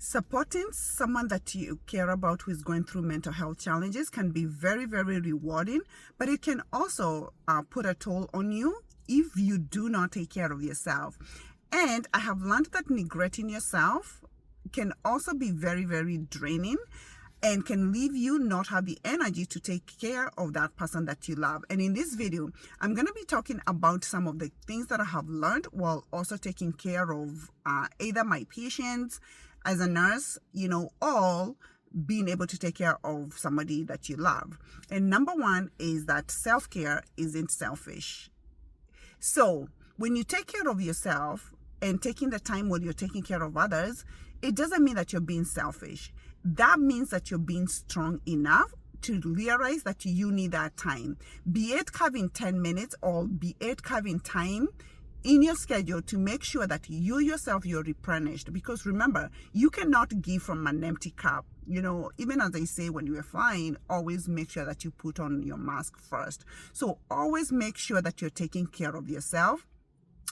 Supporting someone that you care about who is going through mental health challenges can be very, very rewarding, but it can also put a toll on you if you do not take care of yourself. And I have learned that neglecting yourself can also be very, very draining and can leave you not have the energy to take care of that person that you love. And in this video, I'm going to be talking about some of the things that I have learned while also taking care of either my patients as a nurse, all being able to take care of somebody that you love. And number one is that self-care isn't selfish. So when you take care of yourself and taking the time when you're taking care of others, it doesn't mean that you're being selfish. That means that you're being strong enough to realize that you need that time. Be it carving 10 minutes or be it carving time in your schedule to make sure that you yourself, you're replenished. Because remember, you cannot give from an empty cup. Even as they say when you're flying, always make sure that you put on your mask first. So always make sure that you're taking care of yourself,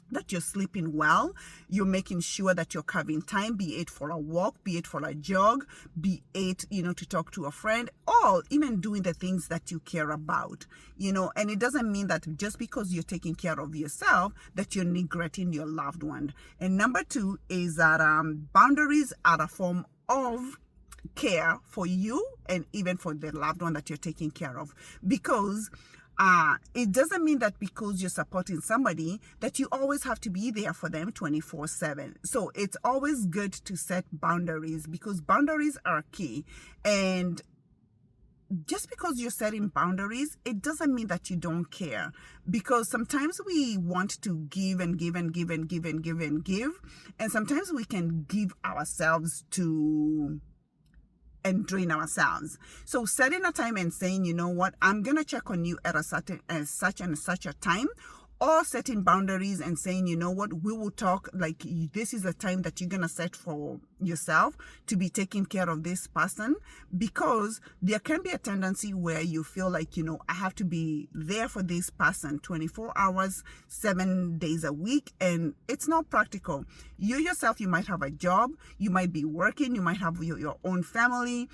that you're sleeping well, you're making sure that you're carving time, be it for a walk, be it for a jog, be it, to talk to a friend, or even doing the things that you care about, and it doesn't mean that just because you're taking care of yourself that you're neglecting your loved one. And number two is that boundaries are a form of care for you and even for the loved one that you're taking care of, because it doesn't mean that because you're supporting somebody that you always have to be there for them 24/7. So it's always good to set boundaries, because boundaries are key. And just because you're setting boundaries, it doesn't mean that you don't care, because sometimes we want to give and give and give and give and give and give, and sometimes we can give ourselves to and drain ourselves. So setting a time and saying, you know what, I'm gonna check on you at such and such a time, or setting boundaries and saying, you know what, we will talk, like this is the time that you're gonna set for yourself to be taking care of this person. Because there can be a tendency where you feel like, I have to be there for this person 24 hours, 7 days a week, and it's not practical. You yourself, you might have a job, you might be working, you might have your own family,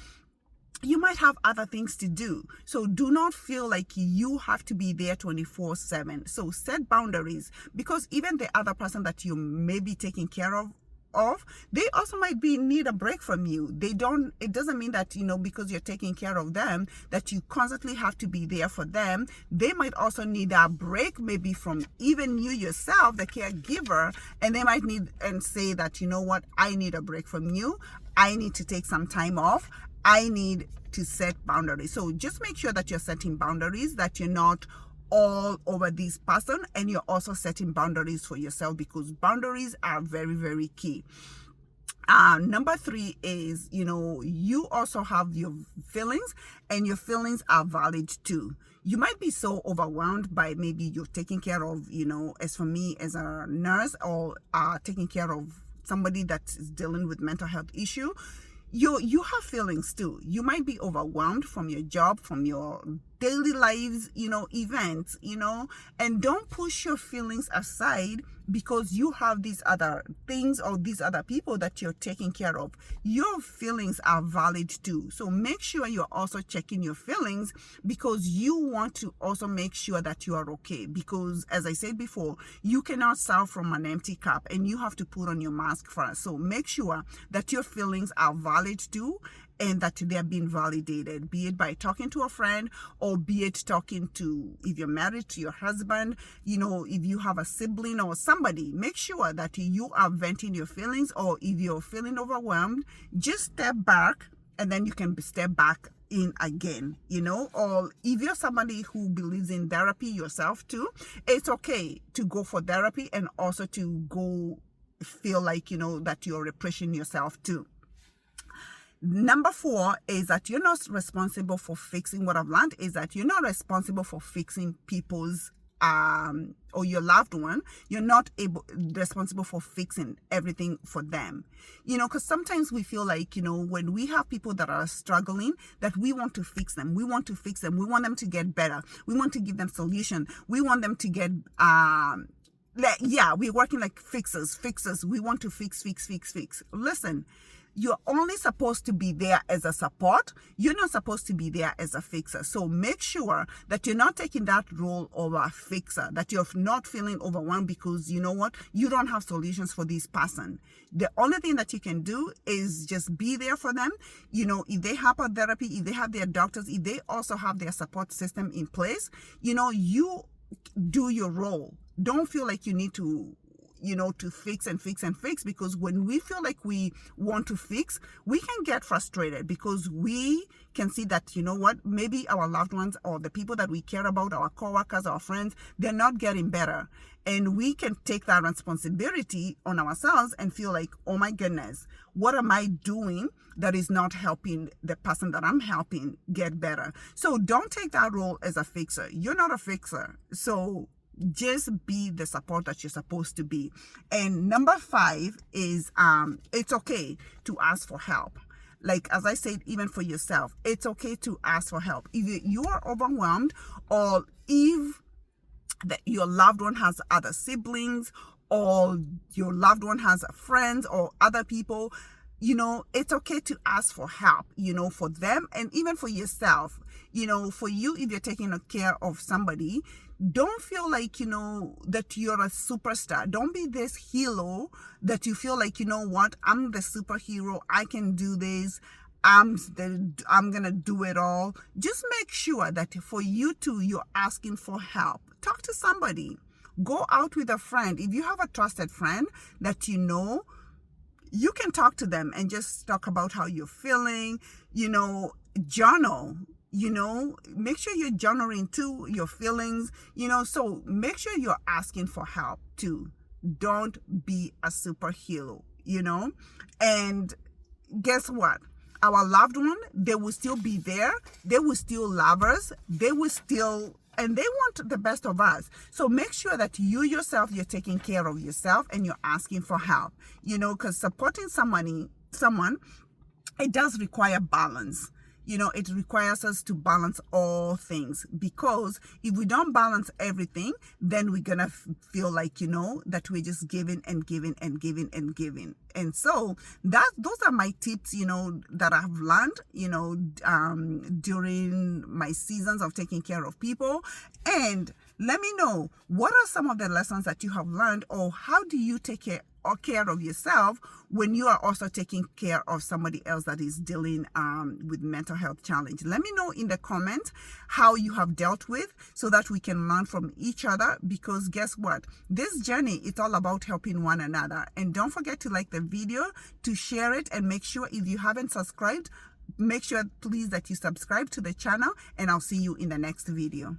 you might have other things to do. So do not feel like you have to be there 24/7. So set boundaries, because even the other person that you may be taking care of, they also might need a break from you. It doesn't mean that, because you're taking care of them, that you constantly have to be there for them. They might also need a break, maybe from even you yourself, the caregiver, and they might need and say that, you know what, I need a break from you. I need to take some time off. I need to set boundaries. So just make sure that you're setting boundaries, that you're not all over this person, and you're also setting boundaries for yourself, because boundaries are very, very key. Number three is, you also have your feelings, and your feelings are valid too. You might be so overwhelmed by maybe you're taking care of, as for me as a nurse, or taking care of somebody that is dealing with mental health issue. You have feelings too. You might be overwhelmed from your job, from your daily lives, events, and don't push your feelings aside because you have these other things or these other people that you're taking care of. Your feelings are valid too. So make sure you're also checking your feelings, because you want to also make sure that you are okay. Because as I said before, you cannot serve from an empty cup, and you have to put on your mask first. So make sure that your feelings are valid too, and that they're being validated, be it by talking to a friend, or be it talking to, if you're married, to your husband, if you have a sibling or somebody. Make sure that you are venting your feelings, or if you're feeling overwhelmed, just step back, and then you can step back in again, or if you're somebody who believes in therapy yourself too, it's okay to go for therapy and also to go feel like, that you're repressing yourself too. Number four is that you're not responsible for fixing. What I've learned is that you're not responsible for fixing people's or your loved one. You're not responsible for fixing everything for them. Because sometimes we feel like, when we have people that are struggling, that we want to fix them. We want to fix them. We want them to get better. We want to give them solution. We want them to get like, yeah, we're working like fixers. We want to fix. Listen, you're only supposed to be there as a support. You're not supposed to be there as a fixer. So make sure that you're not taking that role of a fixer, that you're not feeling overwhelmed because you know what? You don't have solutions for this person. The only thing that you can do is just be there for them. You know, if they have a therapy, if they have their doctors, if they also have their support system in place, you know, you do your role. Don't feel like you need to, you know, to fix, because when we feel like we want to fix, we can get frustrated because we can see that, you know what, maybe our loved ones or the people that we care about, our coworkers, our friends, they're not getting better. And we can take that responsibility on ourselves and feel like, oh my goodness, what am I doing that is not helping the person that I'm helping get better? So don't take that role as a fixer. You're not a fixer. So just be the support that you're supposed to be. And number 5 is it's okay to ask for help. Like, as I said, even for yourself, it's okay to ask for help. If you are overwhelmed, or if your loved one has other siblings, or your loved one has friends or other people, you know, it's okay to ask for help, you know, for them and even for yourself. You know, for you, if you're taking care of somebody, don't feel like, you know, that you're a superstar. Don't be this hero that you feel like, you know what, I'm the superhero. I can do this. I'm going to do it all. Just make sure that for you too, you're asking for help. Talk to somebody. Go out with a friend. If you have a trusted friend that you know, you can talk to them and just talk about how you're feeling, you know, journal. You know, make sure you're journaling too, your feelings, you know, so make sure you're asking for help too. Don't be a superhero, you know. And guess what? Our loved one, they will still be there. They will still love us. They will still, and they want the best of us. So make sure that you yourself, you're taking care of yourself and you're asking for help, you know, because supporting someone, it does require balance. You know, it requires us to balance all things, because if we don't balance everything, then we're going to feel like, you know, that we're just giving and giving and giving and giving. And so those are my tips, you know, that I've learned, you know, during my seasons of taking care of people. And let me know, what are some of the lessons that you have learned, or how do you take care of yourself when you are also taking care of somebody else that is dealing with mental health challenge? Let me know in the comments how you have dealt with, so that we can learn from each other, because guess what? This journey, it's all about helping one another. And don't forget to like the video, to share it, and make sure if you haven't subscribed, make sure please that you subscribe to the channel, and I'll see you in the next video.